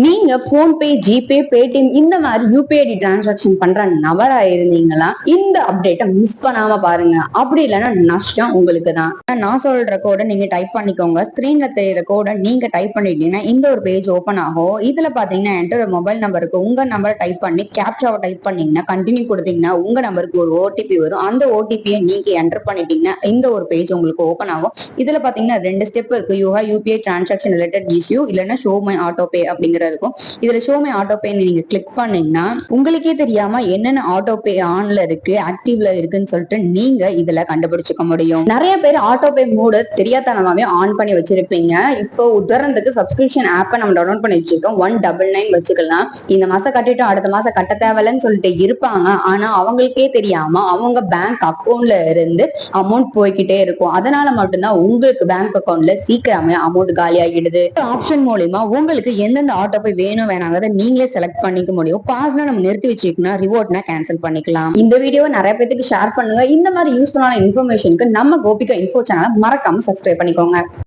நீங்க PhonePe, GPay, Paytm இந்த மாதிரி யூபிஐடி டிரான்சாக்சன் பண்ற நபரா இருந்தீங்களா இந்த அப்டேட்டை மிஸ் பண்ணாம பாருங்க. அப்படி இல்லைன்னா நஷ்டம் உங்களுக்கு தான். நான் சொல்ற கோட நீங்க டைப் பண்ணிக்கோங்க. ஸ்கிரீன்ல தெரியுற கோட நீங்க டைப் பண்ணிட்டீங்கன்னா இந்த ஒரு பேஜ் ஓபன் ஆகும். இதுல பாத்தீங்கன்னா என்கிட்ட ஒரு மொபைல் நம்பருக்கு உங்க நம்பரை டைப் பண்ணி கேப்சாவை டைப் பண்ணீங்கன்னா கண்டினியூ கொடுத்தீங்கன்னா உங்க நம்பருக்கு ஒரு ஓடிபி வரும். அந்த ஓடிபியை நீங்க என்டர் பண்ணிட்டீங்கன்னா இந்த ஒரு பேஜ் உங்களுக்கு ஓபன் ஆகும். இதுல பாத்தீங்கன்னா 2 ஸ்டெப் இருக்கு. யூபிஐ டிரான்சாக்சன் ரிலேட்டட் இஷ்யூ இல்லைன்னா ஷோ மை ஆட்டோ பே அப்படிங்கிறது இருக்கும். இதுல ஷோ மை ஆட்டோ பே நீங்க கிளிக் பண்ணீங்கன்னா உங்களுக்கே தெரியாம என்னென்ன ஆட்டோ பே ஆன்ல இருக்கு, ஆக்டிவ்ல இருக்குன்னு சொல்லிட்டு நீங்க இதுல கண்டுபிடிச்சுக்க முடியும். நிறைய பேர் ஆட்டோ பே மோடு தெரியாதனமாவே ஆன் பண்ணி வச்சிருப்பீங்க. இப்போ உதாரணத்துக்கு சப்ஸ்கிரிப்ஷன் ஆப்பை நம்ம டவுன்லோட் பண்ணி வச்சிருக்கோம். 199 வச்சுக்கலாம். இந்த மாசம் கட்டிட்டோம் அடுத்த மாசம் கட்ட தேவையில்லைன்னு சொல்லிட்டு இருப்பாங்க. ஆனா அவங்களுக்கே தெரியாம அவங்க பேங்க் அக்கௌண்ட்ல இருந்து அமௌண்ட் போய்கிட்டே இருக்கும். அதனால மட்டும்தான் உங்களுக்கு பேங்க் அக்கௌண்ட்ல சீக்கிரமே அமௌண்ட் காலி ஆகிடுது. ஆப்ஷன் மூலியமா உங்களுக்கு எந்தெந்த ஆட்டோ பே வேணும் வேணாங்கிறத நீங்களே செலக்ட் பண்ணிக்க முடியும். பாஸ்னா நம்ம நிறுத்தி வச்சுக்கணும், ரிவார்ட்னா கேன்சல் பண்ணிக்கலாம். இந்த வீடியோ நிறைய பேருக்கு ஷேர் பண்ணுங்க. இந்த மாதிரி யூஸ்ஃபுல்லான இன்ஃபர்மேஷனுக்கு நம்ம கோபிகா இன்ஃபோ சேனலை மறக்காம சப்ஸ்கிரைப் பண்ணிக்கோங்க.